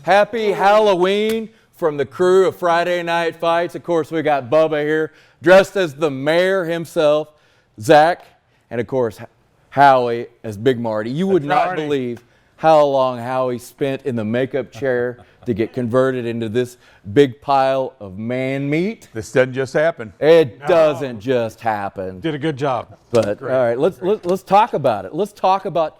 Happy Halloween from the crew of Friday Night Fights. Of course, we got Bubba here, dressed as the mayor himself, Zach, and of course, Howie as Big Marty. You would not believe how long Howie spent in the makeup chair to get converted into this big pile of man meat. This doesn't just happen. It doesn't just happen. Did a good job. But all right, let's talk about it. Let's talk about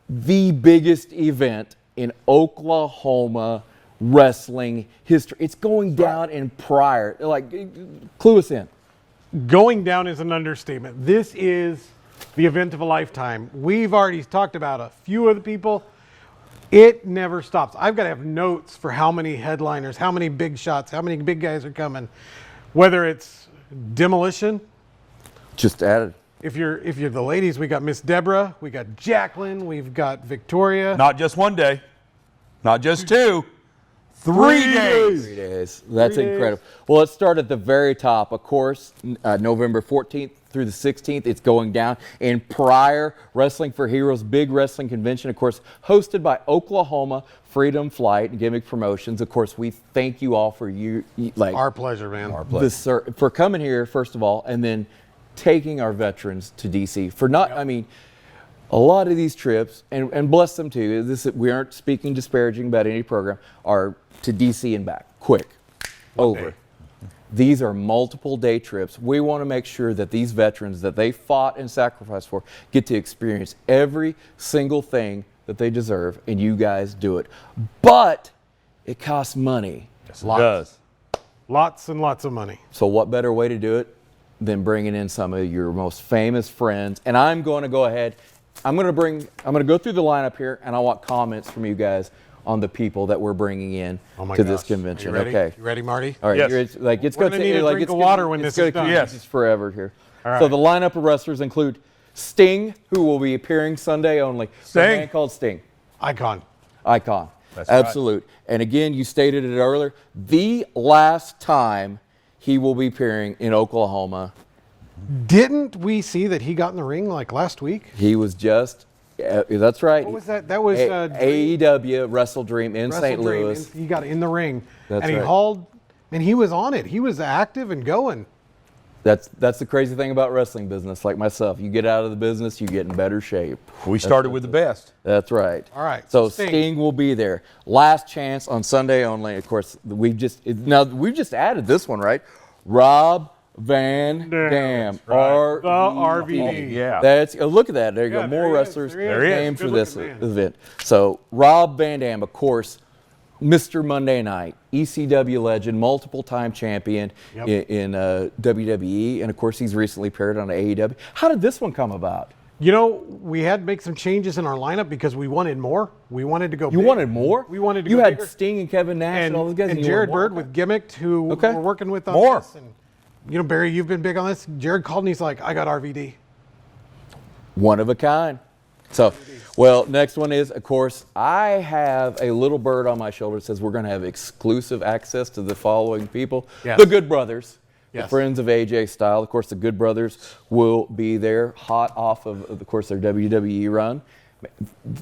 the biggest event in Oklahoma wrestling history. It's going down in Pryor. Like, clue us in. Going down is an understatement. This is the event of a lifetime. We've already talked about a few of the people. It never stops. I've got to have notes for how many headliners, how many big shots, how many big guys are coming. Whether it's Demolition. Just added. If you're the ladies, we got Miss Deborah, we got Jacqueline, we've got Victoria. Not just one day, not just two, 3 days. 3 days. That's incredible. Well, let's start at the very top. Of course, November 14th through the 16th, it's going down in Pryor. Wrestling for Heroes, big wrestling convention, of course, hosted by Oklahoma Freedom Flight and Gimmick Promotions. Of course, we thank you all for Our pleasure, man. Our pleasure. For coming here, first of all, and then taking our veterans to DC. For not, I mean, a lot of these trips, and bless them too, we aren't speaking disparaging about any program, are to DC and back, quick, over. These are multiple day trips. We want to make sure that these veterans that they fought and sacrificed for get to experience every single thing that they deserve, and you guys do it. But it costs money. Yes, it does. Lots and lots of money. So what better way to do it than bringing in some of your most famous friends? And I'm going to go ahead. I'm going to go through the lineup here, and I want comments from you guys on the people that we're bringing in to this convention. Are you ready? Okay. You ready, Marty? All right. Yes. It's We're going to need a drink of water when this is done. Yes. It's forever here. All right. So the lineup of wrestlers include Sting, who will be appearing Sunday only. Sting. A man called Sting. Icon. That's right. Absolute. And again, you stated it earlier, the last time he will be appearing in Oklahoma. Didn't we see that he got in the ring like last week? He was just, that's right. What was that? That was AEW Wrestle Dream in Wrestle St. Dream, Louis. and he got in the ring, That's and he right. hauled, and he was on it. He was active and going. That's the crazy thing about wrestling business, like myself. You get out of the business, you get in better shape. We started with the best. That's right. All right. So Sting will be there. Last chance on Sunday only. Of course, we've just added this one, right? Rob Van Dam. Right. The RVD. Yeah. That's look at that. There you go. Yeah, More there he is. wrestlers There he is. named for Good this looking man. event. So Rob Van Dam, of course, Mr. Monday Night, ECW legend, multiple-time champion in WWE, and of course he's recently paired on AEW. How did this one come about? You know, we had to make some changes in our lineup because we wanted more. We wanted to go. You big. wanted more? We wanted to. You go had bigger. Sting and Kevin Nash and all those guys. and you Jared wanted Bird more? with Gimmicked, who we're working with on More. this. And you know, Barry, you've been big on this. Jared called and he's like, "I got RVD." One of a kind. So, well, next one is, of course, I have a little bird on my shoulder that says we're going to have exclusive access to the following people. Yes. The Good Brothers, the Yes. friends of AJ Styles. Of course, the Good Brothers will be there, hot off of course, their WWE run.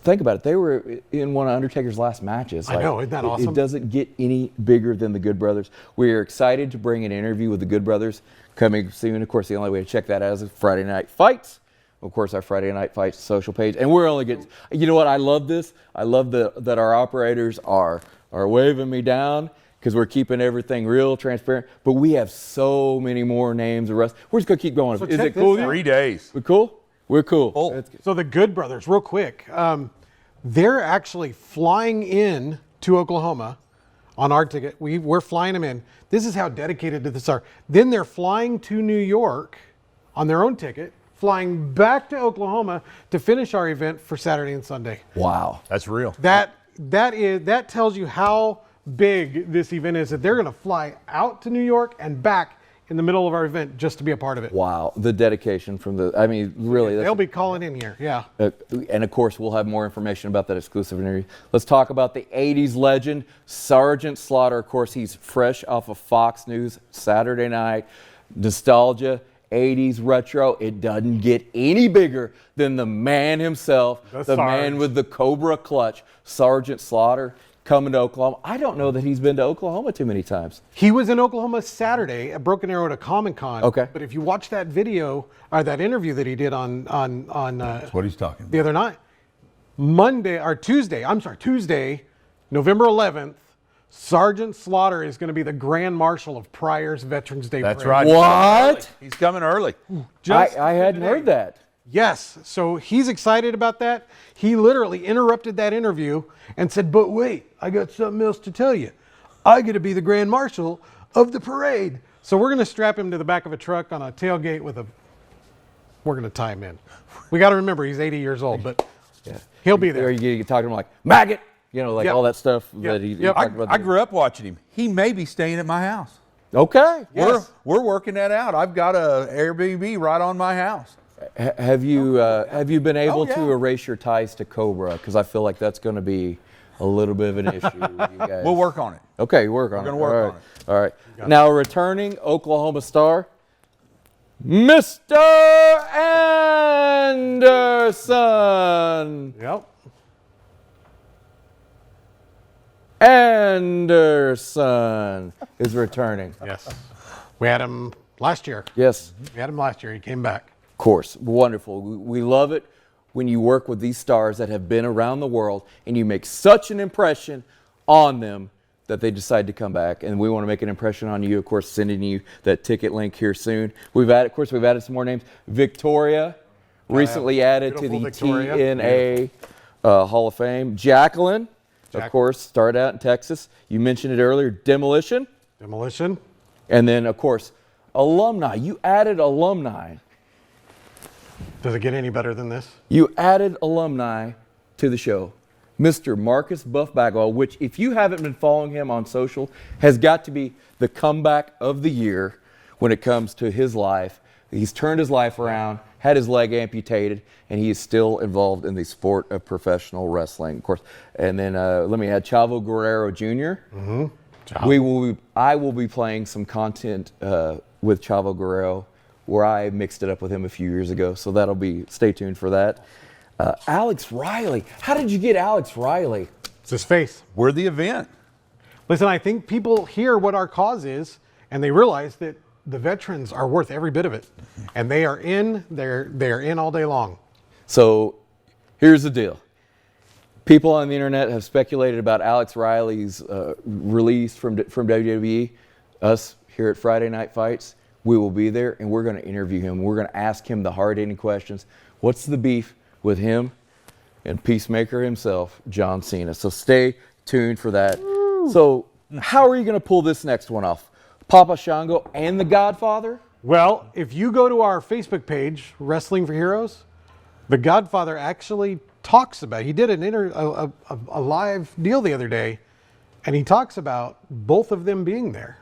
Think about it. They were in one of Undertaker's last matches. I know, isn't that awesome? It doesn't get any bigger than the Good Brothers. We are excited to bring an interview with the Good Brothers coming soon. Of course, the only way to check that out is Friday Night Fights. Of course, our Friday Night Fights social page. And we're only getting, you know what? I love this. I love that our operators are waving me down because we're keeping everything real, transparent. But we have so many more names of wrestlers. We're just going to keep going. So Is check it cool? this out. 3 days. We're cool? We're cool. Oh. That's good. So the Good Brothers, real quick, they're actually flying in to Oklahoma on our ticket. We're flying them in. This is how dedicated to this are. Then they're flying to New York on their own ticket, flying back to Oklahoma to finish our event for Saturday and Sunday. Wow. That's real. That tells you how big this event is, that they're going to fly out to New York and back in the middle of our event just to be a part of it. Wow. The dedication from really. They'll be calling in here, yeah. And of course, we'll have more information about that exclusive interview. Let's talk about the 80s legend, Sergeant Slaughter. Of course, he's fresh off of Fox News Saturday night. Nostalgia, 80s retro. It doesn't get any bigger than the man himself, the man with the Cobra clutch, Sergeant Slaughter. coming to Oklahoma. I don't know that he's been to Oklahoma too many times. He was in Oklahoma Saturday at Broken Arrow at a Comic-Con. Okay. But if you watch that video or that interview that he did on That's what he's talking about. the other night, Tuesday, November 11th, Sergeant Slaughter is going to be the Grand Marshal of Pryor's Veterans Day That's Parade. right. What? He's coming early. I hadn't heard that. Yes, so he's excited about that. He literally interrupted that interview and said, but wait, I got something else to tell you. I get to be the Grand Marshal of the parade. So we're going to strap him to the back of a truck on a tailgate we're going to tie him in. We got to remember he's 80 years old, but he'll be Or there. you talk to him like, maggot, like Yep. all that stuff Yep. that he Yep. talked about. I grew up watching him. He may be staying at my house. Okay. Yes. We're working that out. I've got a Airbnb right on my house. Have you been able yeah. to erase your ties to Cobra? Because I feel like that's going to be a little bit of an issue with you guys. We'll work on it. Okay, work on it. gonna work on it. All right. Now, returning Oklahoma star, Mr. Anderson. Yep. Anderson is returning. Yes. We had him last year. Yes, We had him last year. He came back. of course. Wonderful. We love it when you work with these stars that have been around the world and you make such an impression on them that they decide to come back. And we want to make an impression on you, of course, sending you that ticket link here soon. We've added some more names. Victoria, recently added to the Beautiful Victoria. TNA Hall of Fame. Jacqueline, of course, started out in Texas. You mentioned it earlier, Demolition. Demolition. And then, of course, alumni. You added alumni. Does it get any better than this? You added alumni to the show. Mr. Marcus Buff Bagwell, which if you haven't been following him on social, has got to be the comeback of the year when it comes to his life. He's turned his life around, had his leg amputated, and he is still involved in the sport of professional wrestling, of course. And then let me add Chavo Guerrero Jr. I will be playing some content with Chavo Guerrero where I mixed it up with him a few years ago. So stay tuned for that. Alex Riley. How did you get Alex Riley? It's his face. We're the event. Listen, I think people hear what our cause is and they realize that the veterans are worth every bit of it. And they are in, they're in all day long. So here's the deal. People on the internet have speculated about Alex Riley's release from WWE. Us here at Friday Night Fights, we will be there and we're going to interview him. We're going to ask him the hard-hitting questions. What's the beef with him and Peacemaker himself, John Cena? So stay tuned for that. So how are you going to pull this next one off? Papa Shango and the Godfather? Well, if you go to our Facebook page, Wrestling for Heroes, the Godfather actually talks about, he did a live deal the other day, and he talks about both of them being there.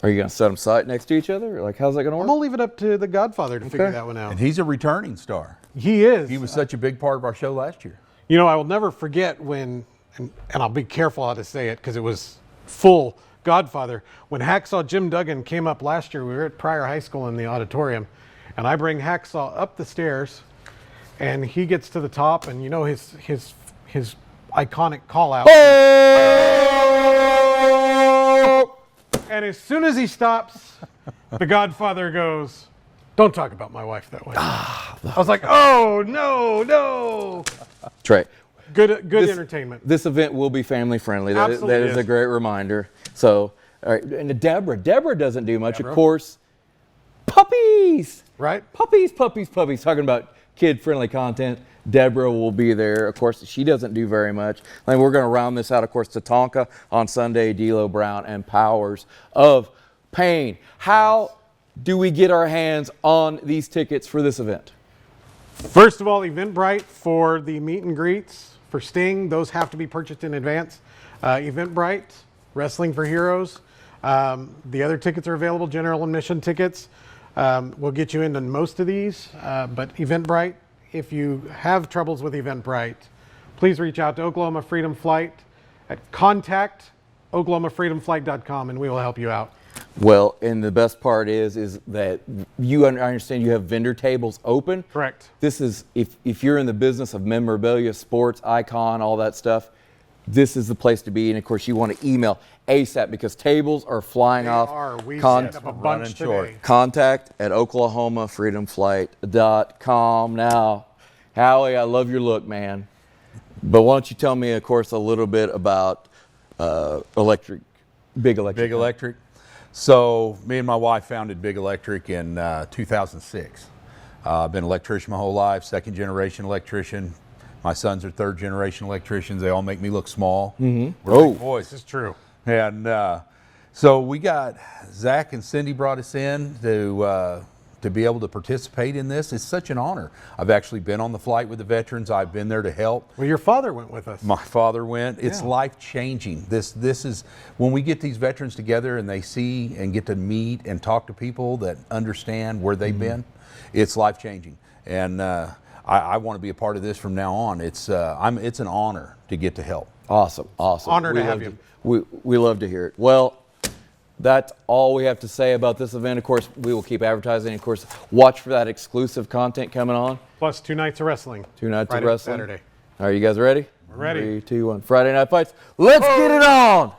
Are you going to set them side next to each other? Like, how's that going to I'm work? going to leave it up to the Godfather to figure that one out. And he's a returning star. He is. He was such a big part of our show last year. You know, I will never forget when, and I'll be careful how to say it because it was full Godfather, when Hacksaw Jim Duggan came up last year. We were at Pryor High School in the auditorium, and I bring Hacksaw up the stairs, and he gets to the top, and you know his iconic call out. And as soon as he stops, the Godfather goes, "Don't talk about my wife that way." I was like, "Oh no!" That's right. Good entertainment. This event will be family friendly. That is Absolutely a great reminder. So, all right, and Deborah doesn't do much, of course. Puppies, Right? puppies. Talking about kid-friendly content. Deborah will be there. Of course, she doesn't do very much. And we're going to round this out, of course, Tatanka on Sunday, D'Lo Brown, and Powers of Pain. How do we get our hands on these tickets for this event? First of all, Eventbrite for the meet and greets for Sting. Those have to be purchased in advance. Eventbrite, Wrestling for Heroes. The other tickets are available, general admission tickets. We'll get you into most of these, but Eventbrite, if you have troubles with Eventbrite, please reach out to Oklahoma Freedom Flight at contact@oklahomafreedomflight.com and we will help you out. Well, and the best part is that I understand you have vendor tables open. Correct. This is, if you're in the business of memorabilia, sports, icon, all that stuff, this is the place to be. And of course, you want to email ASAP because tables are flying off. We Con- set up a bunch running short. today. Contact at oklahomafreedomflight.com. Now, Howie, I love your look, man. But why don't you tell me, of course, a little bit about Big Electric. Big Electric. So me and my wife founded Big Electric in 2006. I've been an electrician my whole life, second generation electrician. My sons are third generation electricians. They all make me look small. We're big boys. This is true. And so we got Zach and Cindy brought us in to be able to participate in this. It's such an honor. I've actually been on the flight with the veterans. I've been there to help. Well, your father went with us. My father went. It's Yeah. life changing. This is when we get these veterans together and they see and get to meet and talk to people that understand where they've been. It's life changing. And I want to be a part of this from now on. It's an honor to get to help. Awesome. Honor to We have love you. We love to hear it. Well, that's all we have to say about this event. Of course, we will keep advertising. Of course, watch for that exclusive content coming on. Plus 2 nights of wrestling. 2 nights Friday, of wrestling. Saturday. Are you guys ready? We're ready. 3, 2, 1. Friday Night Fights. Let's get it on.